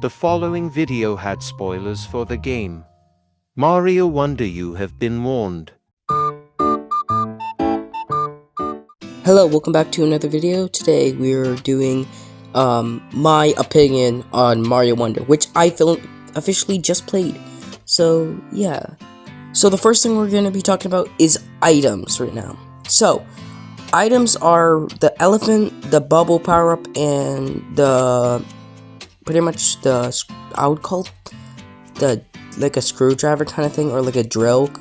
The following video had spoilers for the game. Mario Wonder, you have been warned. Hello, welcome back to another video. Today we're doing my opinion on Mario Wonder, which I officially just played. So yeah. So the first thing we're going to be talking about is items right now. So items are the elephant, the bubble power-up, and the pretty much I would call the like a screwdriver kind of thing, or like a drill.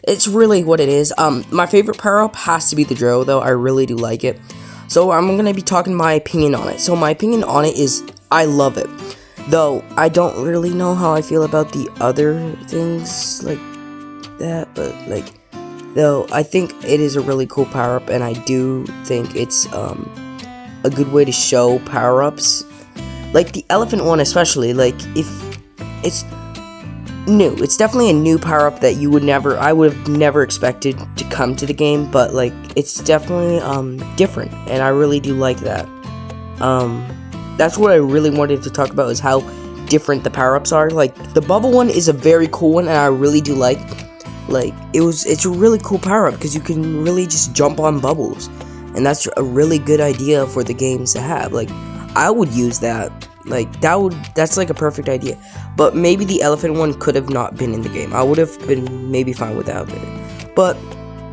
It's really what it is. My favorite power-up has to be the drill, though. I really do like it. So I'm going to be talking my opinion on it. So my opinion on it is I love it. Though I don't really know how I feel about the other things like that, but though I think it is a really cool power-up, and I do think it's a good way to show power-ups. Like the elephant one especially, like if it's new, it's definitely a new power-up that I would have never expected to come to the game, but like it's definitely different, and I really do like that. That's what I really wanted to talk about, is how different the power-ups are. Like the bubble one is a very cool one, and I really do like it's a really cool power-up because you can really just jump on bubbles, and that's a really good idea for the games to have. Like I would use that. That's like a perfect idea. But maybe the elephant one could have not been in the game. I would have been maybe fine without it. But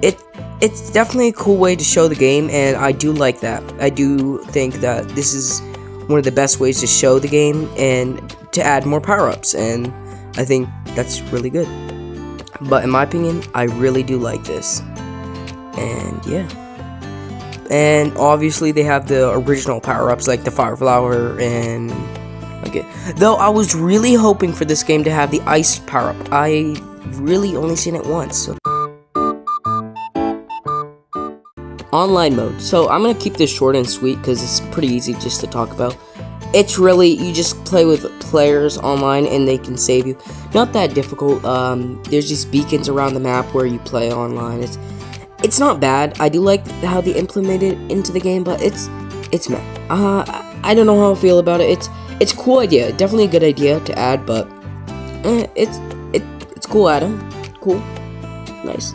it's definitely a cool way to show the game, and I do like that. I do think that this is one of the best ways to show the game and to add more power-ups, and I think that's really good. But in my opinion, I really do like this. And yeah. And obviously they have the original power-ups like the fire flower and okay. Though I was really hoping for this game to have the ice power-up. I really only seen it once. So. Online mode. So I'm gonna keep this short and sweet because it's pretty easy just to talk about. It's really, you just play with players online and they can save you. Not that difficult. There's just beacons around the map where you play online. It's not bad. I do like how they implement it into the game, but it's meh. I don't know how I feel about it. It's a cool idea. Definitely a good idea to add, but it's cool, Adam. Cool. Nice.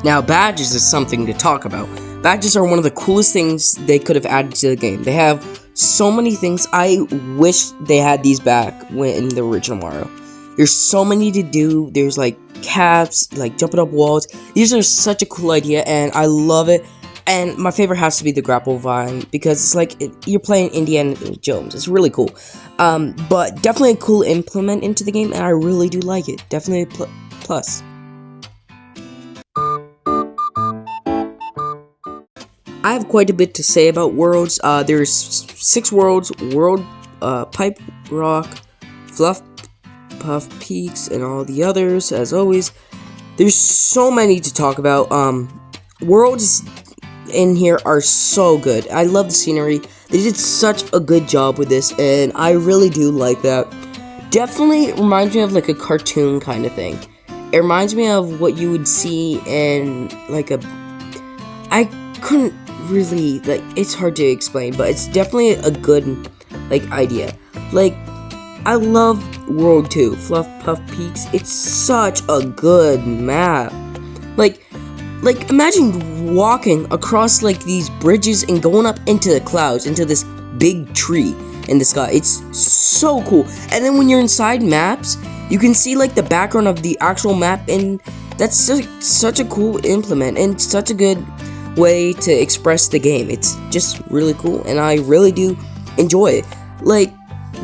Now, badges is something to talk about. Badges are one of the coolest things they could have added to the game. They have so many things. I wish they had these back in the original Mario. There's so many to do. There's like caps, like jumping up walls. These are such a cool idea, and I love it. And my favorite has to be the grapple vine, because it's like you're playing Indiana Jones. It's really cool. But definitely a cool implement into the game, and I really do like it. Definitely a plus. I have quite a bit to say about worlds. There's 6 worlds: World, Pipe Rock, Fluff Puff Peaks, and all the others. As always, there's so many to talk about. Worlds in here are so good. I love the scenery. They did such a good job with this, and I really do like that. Definitely reminds me of like a cartoon kind of thing. It reminds me of what you would see in like I couldn't really, it's hard to explain, but it's definitely a good idea. I love World 2, Fluff Puff Peaks. It's such a good map. Imagine walking across these bridges and going up into the clouds, into this big tree in the sky. It's so cool. And then when you're inside maps, you can see the background of the actual map, and that's such a cool implement and such a good way to express the game. It's just really cool, and I really do enjoy it.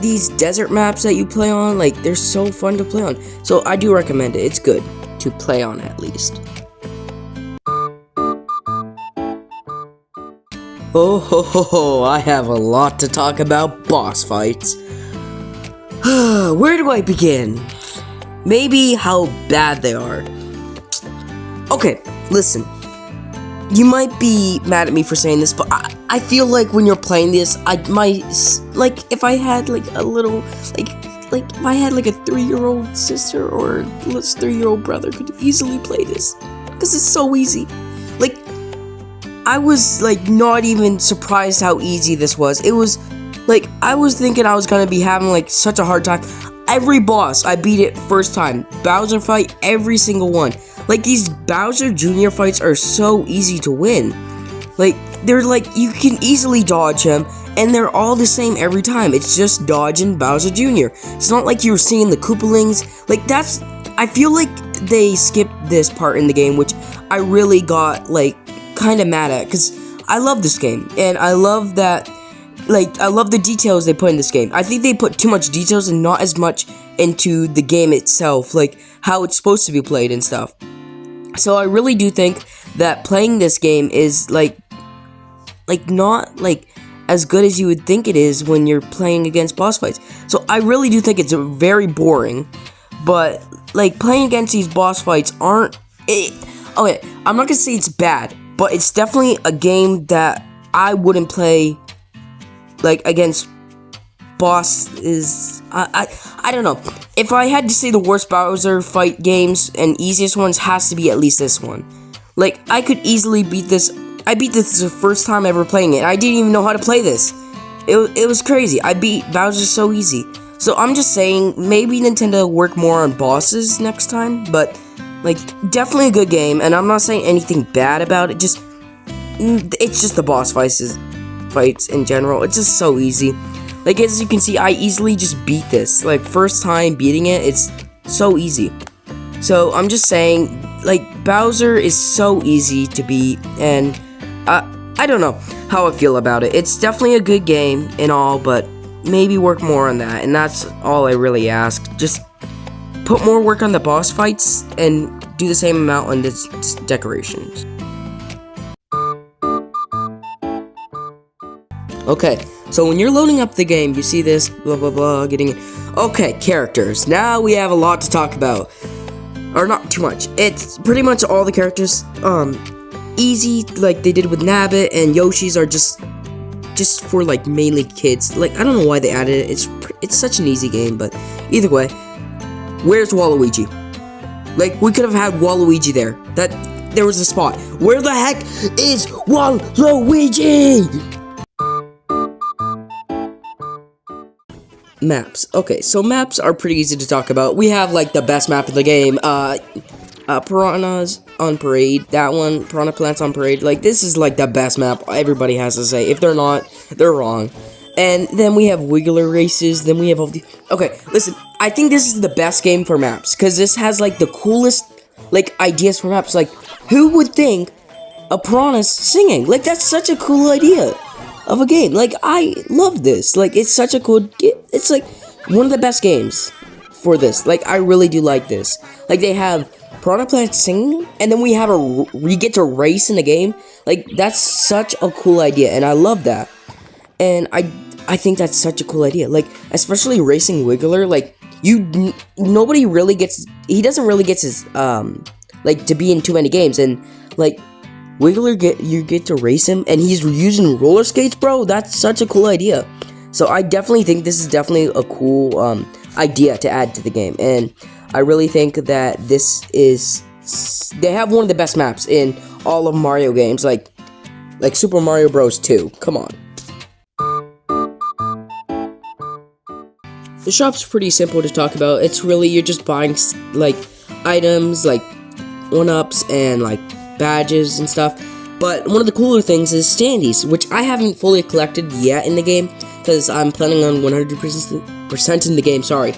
These desert maps that you play on, they're so fun to play on. So I do recommend it. It's good to play on, at least. Oh, I have a lot to talk about boss fights. Where do I begin? Maybe how bad they are. Okay, listen. You might be mad at me for saying this, but I feel like when you're playing this, if I had a little, if I had a 3-year-old sister or 3-year-old brother could easily play this, because it's so easy. I was like not even surprised how easy this was. It was like I was thinking I was gonna be having like such a hard time. Every boss I beat it first time. Bowser fight, every single one. Like these Bowser Jr. fights are so easy to win. Like they're like you can easily dodge him, and they're all the same every time. It's just dodging Bowser Jr. It's not like you're seeing the Koopalings. Like that's I feel like they skipped this part in the game, which I really got like kind of mad at, because I love this game and I love that. Like, I love the details they put in this game. I think they put too much details and not as much into the game itself, like how it's supposed to be played and stuff. So I really do think that playing this game is like not like as good as you would think it is when you're playing against boss fights. So I really do think it's very boring, but like playing against these boss fights okay, I'm not gonna say it's bad, but it's definitely a game that I wouldn't play like against bosses. I don't know. If I had to say the worst Bowser fight games and easiest ones, has to be at least this one. Like I could easily beat this. I beat this the first time ever playing it. I didn't even know how to play this. It was crazy. I beat Bowser so easy. So I'm just saying maybe Nintendo work more on bosses next time, but like definitely a good game, and I'm not saying anything bad about it. It's just the boss fights in general. It's just so easy. Like as you can see, I easily just beat this. Like first time beating it, it's so easy. So I'm just saying, like Bowser is so easy to beat, and I don't know how I feel about it. It's definitely a good game and all, but maybe work more on that, and that's all I really ask. Just put more work on the boss fights and do the same amount on the decorations. Okay, so when you're loading up the game, you see this, blah blah blah, getting it. Okay, characters. Now we have a lot to talk about. Or not too much. It's pretty much all the characters, easy, like they did with Nabbit, and Yoshi's are just for like mainly kids. Like I don't know why they added it. It's such an easy game, but either way, where's Waluigi? Like we could have had Waluigi there. There was a spot. Where the heck is Waluigi? Maps. Okay, so maps are pretty easy to talk about. We have like the best map of the game. Piranhas on Parade. That one, Piranha Plants on Parade. Like this is like the best map. Everybody has to say. If they're not, they're wrong. And then we have Wiggler races. Then we have all the. Okay, listen. I think this is the best game for maps because this has like the coolest like ideas for maps. Like who would think a piranha's singing? Like that's such a cool idea of a game. Like I love this. Like it's such a cool. It's like one of the best games for this. Like I really do like this. Like they have Piranha Plants singing, and then we get to race in the game. Like that's such a cool idea, and I love that. And I think that's such a cool idea. Like especially racing Wiggler. Like nobody really gets. He doesn't really get his like to be in too many games, and like. Wiggler you get to race him, and he's using roller skates, bro. That's such a cool idea. So I definitely think this is definitely a cool idea to add to the game, and I really think that they have one of the best maps in all of Mario games, like Super Mario Bros. 2. Come on. The shop's pretty simple to talk about. It's really you're just buying like items, like 1-ups and like badges and stuff. But one of the cooler things is standees, which I haven't fully collected yet in the game because I'm planning on 100% in the game, sorry.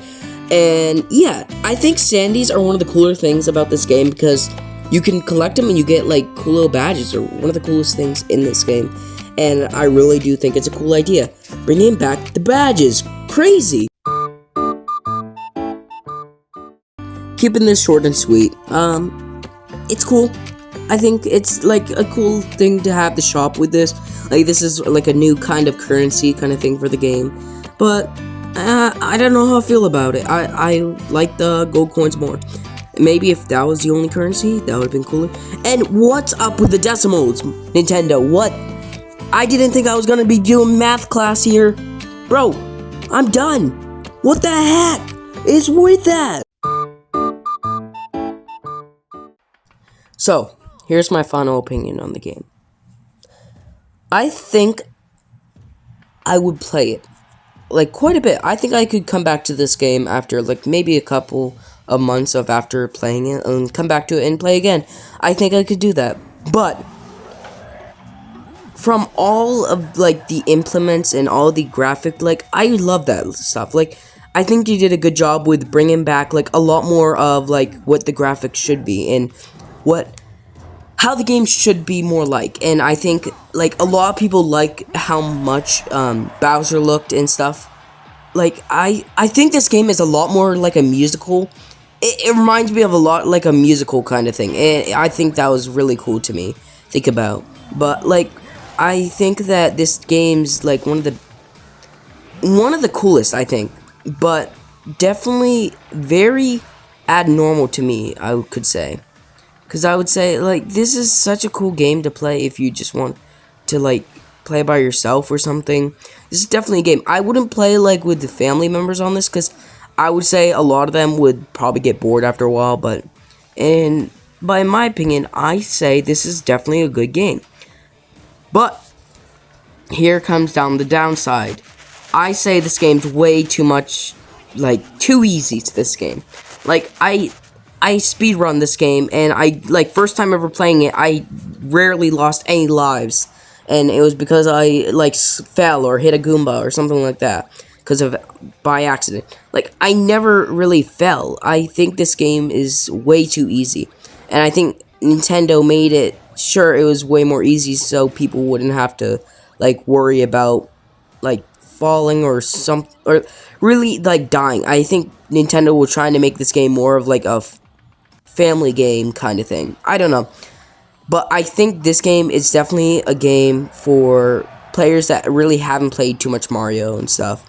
And yeah, I think standees are one of the cooler things about this game because you can collect them and you get like cool little badges, or one of the coolest things in this game. And I really do think it's a cool idea. Bringing back the badges. Crazy. Keeping this short and sweet. It's cool. I think it's like a cool thing to have the shop with this. Like this is like a new kind of currency kind of thing for the game. But I don't know how I feel about it. I like the gold coins more. Maybe if that was the only currency, that would have been cooler. And what's up with the decimals, Nintendo? What? I didn't think I was gonna be doing math class here. Bro, I'm done. What the heck is with that? So, here's my final opinion on the game. I think I would play it. Like, quite a bit. I think I could come back to this game after, like, maybe a couple of months of after playing it and come back to it and play again. I think I could do that. But from all of, like, the implements and all the graphic, like, I love that stuff. Like, I think you did a good job with bringing back, like, a lot more of, like, what the graphics should be and how the game should be more like. And I think, like, a lot of people like how much Bowser looked and stuff. Like, I think this game is a lot more like a musical. It reminds me of a lot like a musical kind of thing. And I think that was really cool to me think about. But, like, I think that this game's, like, one of the coolest, I think. But definitely very abnormal to me, I could say. Because I would say, like, this is such a cool game to play if you just want to, like, play by yourself or something. This is definitely a game. I wouldn't play, like, with the family members on this, because I would say a lot of them would probably get bored after a while, but, and by my opinion, I say this is definitely a good game. But, here comes down the downside. I say this game's way too much, like, too easy to this game. Like, I speedrun this game, and first time ever playing it, I rarely lost any lives. And it was because I, like, fell or hit a Goomba or something like that. By accident. Like, I never really fell. I think this game is way too easy. And I think Nintendo made it, sure, it was way more easy so people wouldn't have to, like, worry about, like, falling or really, like, dying. I think Nintendo was trying to make this game more of, like, a family game kind of thing. I don't know. But I think this game is definitely a game for players that really haven't played too much Mario and stuff.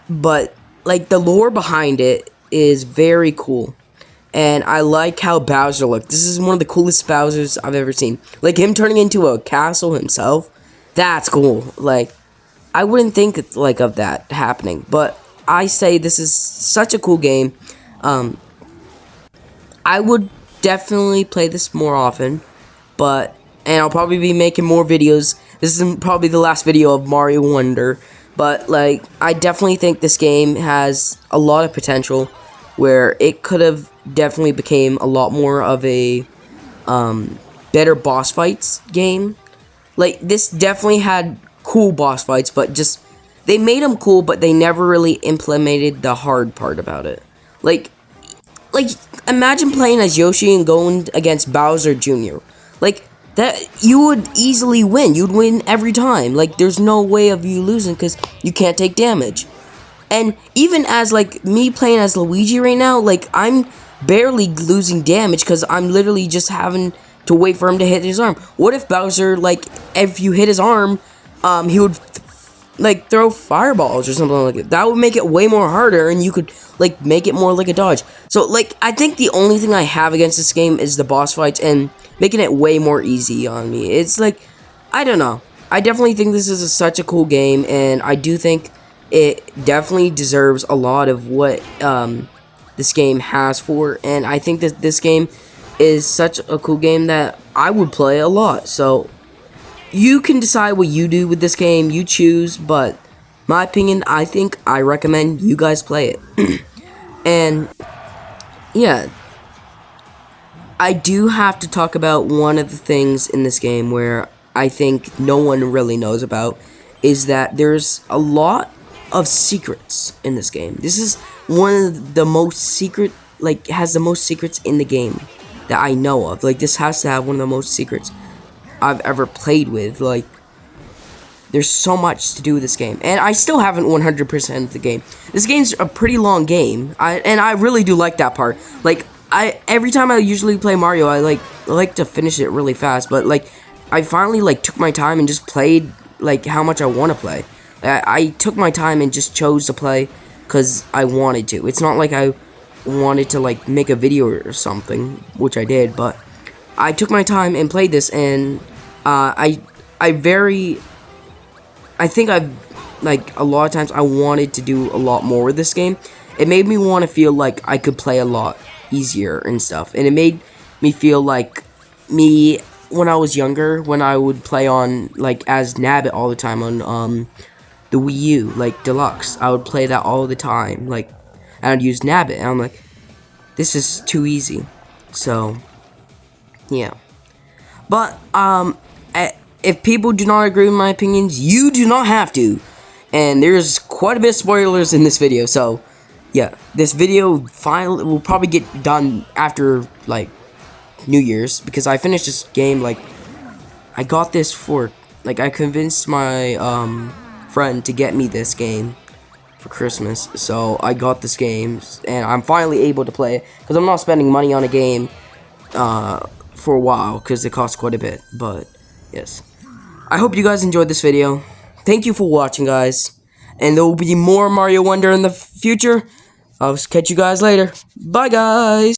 But, like, the lore behind it is very cool. And I like how Bowser looked. This is one of the coolest Bowsers I've ever seen. Like, him turning into a castle himself. That's cool. Like, I wouldn't think, like, of that happening. But I say this is such a cool game. I would definitely play this more often, and I'll probably be making more videos. This is probably the last video of Mario Wonder, but, like, I definitely think this game has a lot of potential, where it could have definitely became a lot more of a, better boss fights game. Like, this definitely had cool boss fights, but just, they made them cool, but they never really implemented the hard part about it. Like, imagine playing as Yoshi and going against Bowser Jr. Like, that, you would easily win. You'd win every time. Like, there's no way of you losing because you can't take damage. And even as, like, me playing as Luigi right now, like, I'm barely losing damage because I'm literally just having to wait for him to hit his arm. What if Bowser, like, if you hit his arm, he would, like, throw fireballs or something like that. That would make it way more harder, and you could, like, make it more like a dodge. So, like, I think the only thing I have against this game is the boss fights and making it way more easy on me. It's like, I don't know. I definitely think this is such a cool game, and I do think it definitely deserves a lot of what this game has for, and I think that this game is such a cool game that I would play a lot. So, you can decide what you do with this game, you choose, but my opinion, I think I recommend you guys play it. And, yeah, I do have to talk about one of the things in this game where I think no one really knows about, is that there's a lot of secrets in this game. This is one of the most secret, like, has the most secrets in the game that I know of. Like, this has to have one of the most secrets I've ever played with. Like, there's so much to do with this game, and I still haven't 100% the game. This game's a pretty long game, and I really do like that part. Like, every time I usually play Mario, I like to finish it really fast, but, like, I finally, like, took my time and just played, like, how much I want to play. I took my time and just chose to play because I wanted to. It's not like I wanted to, like, make a video or something, which I did, but I took my time and played this, and I think I've, like, a lot of times I wanted to do a lot more with this game. It made me want to feel like I could play a lot easier and stuff, and it made me feel like me when I was younger, when I would play on, like, as Nabbit all the time on, the Wii U, like, Deluxe. I would play that all the time, like, and I'd use Nabbit, and I'm like, this is too easy. So, yeah. But, if people do not agree with my opinions, you do not have to. And there's quite a bit of spoilers in this video, so, yeah. This video finally will probably get done after, like, New Year's, because I finished this game, like, I got this for, like, I convinced my, friend to get me this game for Christmas, so I got this game, and I'm finally able to play it, because I'm not spending money on a game, for a while, because it costs quite a bit, but, yes. I hope you guys enjoyed this video. Thank you for watching, guys, and there will be more Mario Wonder in the future. I'll catch you guys later. Bye, guys!